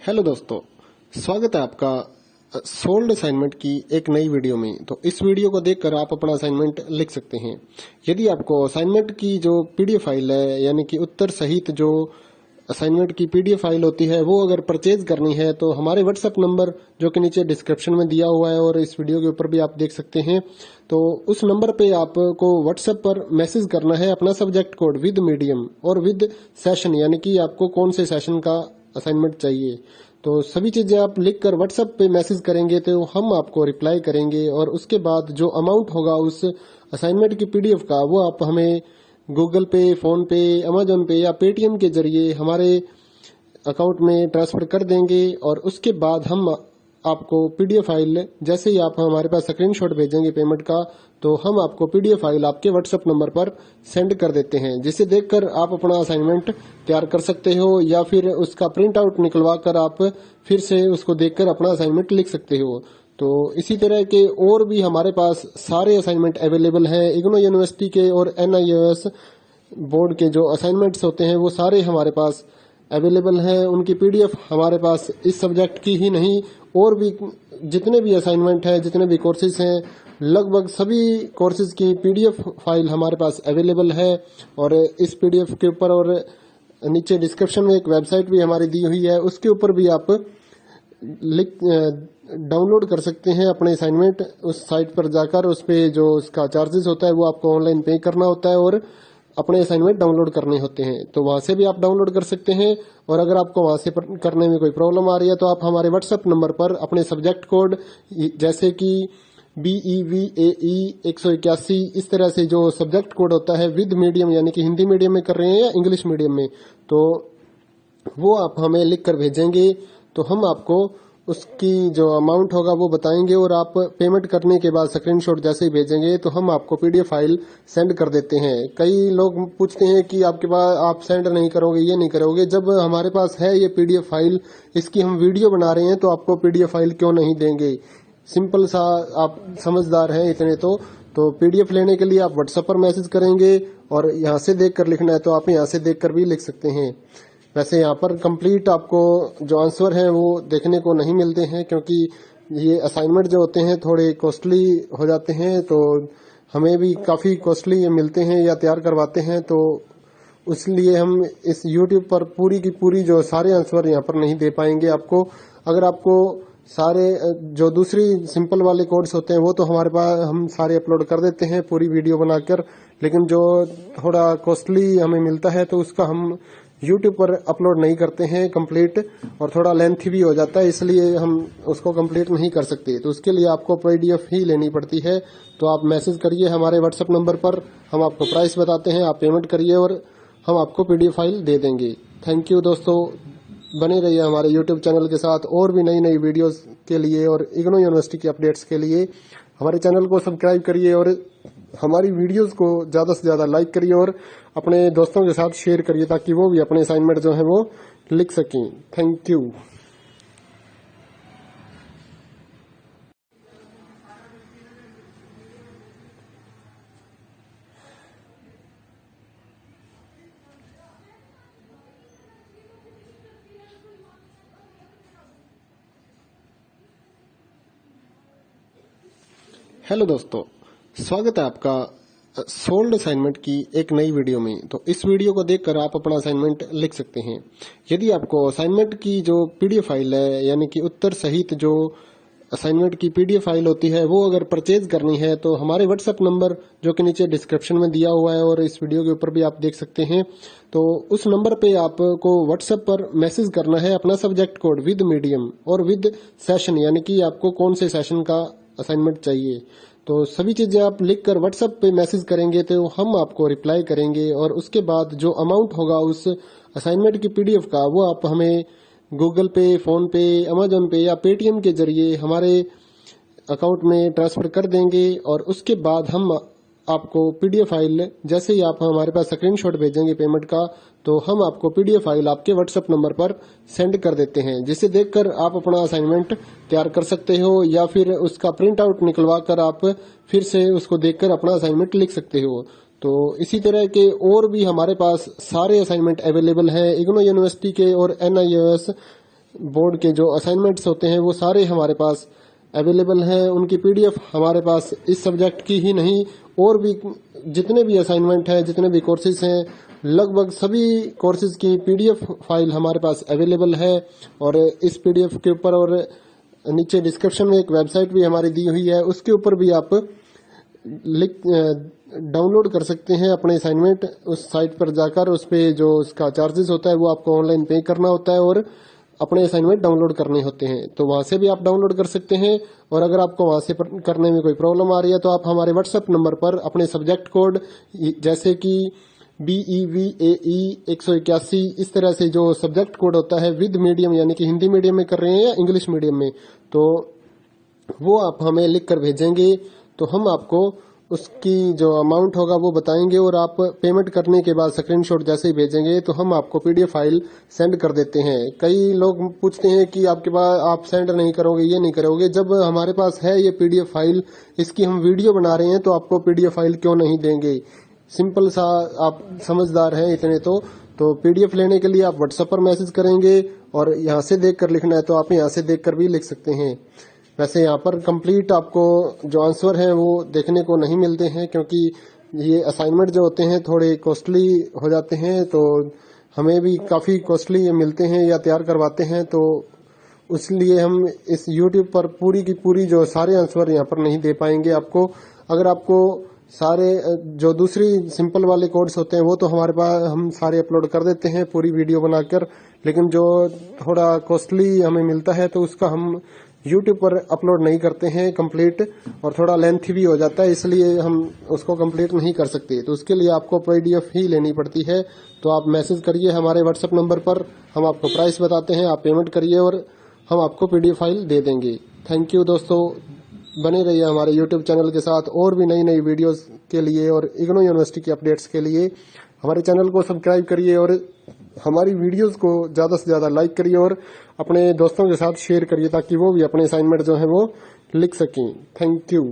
Hello दोस्तों, स्वागत है आपका सोल्ड असाइनमेंट की एक नई वीडियो में। तो इस वीडियो को देखकर आप अपना असाइनमेंट लिख सकते हैं। यदि आपको असाइनमेंट की जो पीडीएफ फाइल है, यानी कि उत्तर सहित जो असाइनमेंट की पीडीएफ फाइल होती है, वो अगर परचेज करनी है तो हमारे व्हाट्सएप नंबर जो कि नीचे डिस्क्रिप्शन में दिया हुआ है और इस वीडियो के ऊपर भी आप देख सकते हैं, तो उस नंबर पे आपको व्हाट्सएप पर मैसेज करना है अपना सब्जेक्ट कोड विद मीडियम और विद सेशन, यानी कि आपको कौन से सेशन का असाइनमेंट चाहिए। तो सभी चीजें आप लिखकर व्हाट्सएप पे मैसेज करेंगे तो हम आपको रिप्लाई करेंगे और उसके बाद जो अमाउंट होगा उस असाइनमेंट की पीडीएफ का, वो आप हमें गूगल पे, फोन पे, अमेजोन पे या पेटीएम के जरिए हमारे अकाउंट में ट्रांसफर कर देंगे। और उसके बाद हम आपको पीडीएफ फाइल, जैसे ही आप हमारे पास स्क्रीनशॉट भेजेंगे पेमेंट का, तो हम आपको पीडीएफ फाइल आपके व्हाट्सएप नंबर पर सेंड कर देते हैं, जिसे देखकर आप अपना असाइनमेंट तैयार कर सकते हो या फिर उसका प्रिंट आउट निकलवा कर आप फिर से उसको देखकर अपना असाइनमेंट लिख सकते हो। तो इसी तरह के और भी हमारे पास सारे असाइनमेंट अवेलेबल हैं। इग्नो यूनिवर्सिटी के और NIOS बोर्ड के जो असाइनमेंट्स होते हैं वो सारे हमारे पास अवेलेबल हैं। उनकी पीडीएफ हमारे पास इस सब्जेक्ट की ही नहीं, और भी जितने भी असाइनमेंट हैं, जितने भी कोर्सेज हैं, लगभग सभी कोर्सेज की पीडीएफ फाइल हमारे पास अवेलेबल है। और इस पीडीएफ के ऊपर और नीचे डिस्क्रिप्शन में एक वेबसाइट भी हमारी दी हुई है, उसके ऊपर भी आप डाउनलोड कर सकते हैं अपने असाइनमेंट। उस साइट पर जाकर उस पे जो उसका चार्जेस होता है वो आपको ऑनलाइन पे करना होता है और अपने असाइनमेंट डाउनलोड करने होते हैं। तो वहां से भी आप डाउनलोड कर सकते हैं। और अगर आपको वहां से करने में कोई प्रॉब्लम आ रही है तो आप हमारे व्हाट्सएप नंबर पर अपने सब्जेक्ट कोड, जैसे कि BEVAE 181, इस तरह से जो सब्जेक्ट कोड होता है विद मीडियम, यानी कि हिंदी मीडियम में कर रहे हैं या इंग्लिश मीडियम में, तो वो आप हमें लिख कर भेजेंगे तो हम आपको उसकी जो अमाउंट होगा वो बताएंगे। और आप पेमेंट करने के बाद स्क्रीनशॉट जैसे ही भेजेंगे तो हम आपको पीडीएफ फाइल सेंड कर देते हैं। कई लोग पूछते हैं कि आपके पास आप सेंड नहीं करोगे, ये नहीं करोगे। जब हमारे पास है ये पीडीएफ फाइल, इसकी हम वीडियो बना रहे हैं, तो आपको पीडीएफ फाइल क्यों नहीं देंगे। सिंपल सा, आप समझदार हैं इतने तो पीडीएफ लेने के लिए आप व्हाट्सएप पर मैसेज करेंगे और यहाँ से देख कर लिखना है तो आप यहाँ से देख कर भी लिख सकते हैं। वैसे यहाँ पर कंप्लीट आपको जो आंसर है वो देखने को नहीं मिलते हैं, क्योंकि ये असाइनमेंट जो होते हैं थोड़े कॉस्टली हो जाते हैं, तो हमें भी काफ़ी कॉस्टली मिलते हैं या तैयार करवाते हैं। तो इसलिए हम इस YouTube पर पूरी की पूरी जो सारे आंसर यहाँ पर नहीं दे पाएंगे आपको। अगर आपको सारे जो दूसरी सिंपल वाले कोड्स होते हैं वो तो हमारे पास हम सारे अपलोड कर देते हैं पूरी वीडियो बनाकर, लेकिन जो थोड़ा कॉस्टली हमें मिलता है तो उसका हम YouTube पर अपलोड नहीं करते हैं कंप्लीट, और थोड़ा लेंथी भी हो जाता है, इसलिए हम उसको कंप्लीट नहीं कर सकते। तो उसके लिए आपको पीडीएफ ही लेनी पड़ती है। तो आप मैसेज करिए हमारे व्हाट्सएप नंबर पर, हम आपको प्राइस बताते हैं, आप पेमेंट करिए और हम आपको पीडीएफ फाइल दे देंगे। थैंक यू दोस्तों, बने रहिए हमारे YouTube चैनल के साथ और भी नई नई वीडियोस के लिए और इग्नो यूनिवर्सिटी की अपडेट्स के लिए हमारे चैनल को सब्सक्राइब करिए और हमारी वीडियोस को ज़्यादा से ज़्यादा लाइक करिए और अपने दोस्तों के साथ शेयर करिए, ताकि वो भी अपने असाइनमेंट जो है वो लिख सकें। Thank you. हेलो दोस्तों, स्वागत है आपका सोल्ड असाइनमेंट की एक नई वीडियो में। तो इस वीडियो को देखकर आप अपना असाइनमेंट लिख सकते हैं। यदि आपको असाइनमेंट की जो पीडीएफ फाइल है, यानी कि उत्तर सहित जो असाइनमेंट की पीडीएफ फाइल होती है, वो अगर परचेज करनी है तो हमारे व्हाट्सएप नंबर जो कि नीचे डिस्क्रिप्शन में दिया हुआ है और इस वीडियो के ऊपर भी आप देख सकते हैं, तो उस नंबर पे आपको व्हाट्सएप पर मैसेज करना है अपना सब्जेक्ट कोड विद मीडियम और विद सेशन, यानी कि आपको कौन से सेशन का असाइनमेंट चाहिए। तो सभी चीजें आप लिखकर व्हाट्सएप पे मैसेज करेंगे तो हम आपको रिप्लाई करेंगे और उसके बाद जो अमाउंट होगा उस असाइनमेंट की पीडीएफ का, वो आप हमें गूगल पे, फोन पे, अमेजोन पे या पेटीएम के जरिए हमारे अकाउंट में ट्रांसफर कर देंगे। और उसके बाद हम आपको पीडीएफ फाइल, जैसे ही आप हमारे पास स्क्रीनशॉट भेजेंगे पेमेंट का, तो हम आपको पीडीएफ फाइल आपके व्हाट्सएप नंबर पर सेंड कर देते हैं, जिसे देखकर आप अपना असाइनमेंट तैयार कर सकते हो या फिर उसका प्रिंट आउट निकलवा कर आप फिर से उसको देखकर अपना असाइनमेंट लिख सकते हो। तो इसी तरह के और भी हमारे पास सारे असाइनमेंट अवेलेबल हैं। इग्नो यूनिवर्सिटी के और NIOS बोर्ड के जो असाइनमेंट्स होते हैं वो सारे हमारे पास अवेलेबल हैं। उनकी पीडीएफ हमारे पास इस सब्जेक्ट की ही नहीं, और भी जितने भी असाइनमेंट हैं, जितने भी कोर्सेज हैं, लगभग सभी कोर्सेज की पीडीएफ फाइल हमारे पास अवेलेबल है। और इस पीडीएफ के ऊपर और नीचे डिस्क्रिप्शन में एक वेबसाइट भी हमारी दी हुई है, उसके ऊपर भी आप डाउनलोड कर सकते हैं अपने असाइनमेंट। उस साइट पर जाकर उस पे जो उसका चार्जेस होता है वो आपको ऑनलाइन पे करना होता है और अपने असाइनमेंट डाउनलोड करने होते हैं, तो वहां से भी आप डाउनलोड कर सकते हैं। और अगर आपको वहां से करने में कोई प्रॉब्लम आ रही है तो आप हमारे व्हाट्सएप नंबर पर अपने सब्जेक्ट कोड जैसे कि BEVAE 181 इस तरह से जो सब्जेक्ट कोड होता है विद मीडियम, यानी कि हिंदी मीडियम में कर रहे हैं या इंग्लिश मीडियम में, तो वो आप हमें लिख कर भेजेंगे तो हम आपको उसकी जो अमाउंट होगा वो बताएंगे, और आप पेमेंट करने के बाद स्क्रीनशॉट जैसे ही भेजेंगे तो हम आपको पीडीएफ फाइल सेंड कर देते हैं। कई लोग पूछते हैं कि आपके पास आप सेंड नहीं करोगे, ये नहीं करोगे। जब हमारे पास है ये पीडीएफ फाइल, इसकी हम वीडियो बना रहे हैं, तो आपको पीडीएफ फाइल क्यों नहीं देंगे। सिंपल सा, आप समझदार हैं इतने तो पीडीएफ लेने के लिए आप व्हाट्सएप पर मैसेज करेंगे, और यहाँ से देख कर लिखना है तो आप यहाँ से देख कर भी लिख सकते हैं। वैसे यहाँ पर कंप्लीट आपको जो आंसर है वो देखने को नहीं मिलते हैं, क्योंकि ये असाइनमेंट जो होते हैं थोड़े कॉस्टली हो जाते हैं, तो हमें भी काफ़ी कॉस्टली मिलते हैं या तैयार करवाते हैं, तो इसलिए हम इस यूट्यूब पर पूरी की पूरी जो सारे आंसर यहाँ पर नहीं दे पाएंगे आपको। अगर आपको सारे जो दूसरी सिंपल वाले कोड्स होते हैं वो तो हमारे पास हम सारे अपलोड कर देते हैं पूरी वीडियो बनाकर, लेकिन जो थोड़ा कॉस्टली हमें मिलता है तो उसका हम यूट्यूब पर अपलोड नहीं करते हैं कंप्लीट, और थोड़ा लेंथी भी हो जाता है, इसलिए हम उसको कंप्लीट नहीं कर सकते। तो उसके लिए आपको पीडीएफ ही लेनी पड़ती है। तो आप मैसेज करिए हमारे व्हाट्सएप नंबर पर, हम आपको प्राइस बताते हैं, आप पेमेंट करिए और हम आपको पीडीएफ फाइल दे देंगे। थैंक यू दोस्तों, बने रहिए हमारे यूट्यूब चैनल के साथ और भी नई नई वीडियोस के लिए और इग्नू यूनिवर्सिटी की अपडेट्स के लिए हमारे चैनल को सब्सक्राइब करिए और हमारी वीडियोस को ज़्यादा से ज़्यादा लाइक करिए और अपने दोस्तों के साथ शेयर करिए, ताकि वो भी अपने असाइनमेंट जो है वो लिख सकें। Thank you.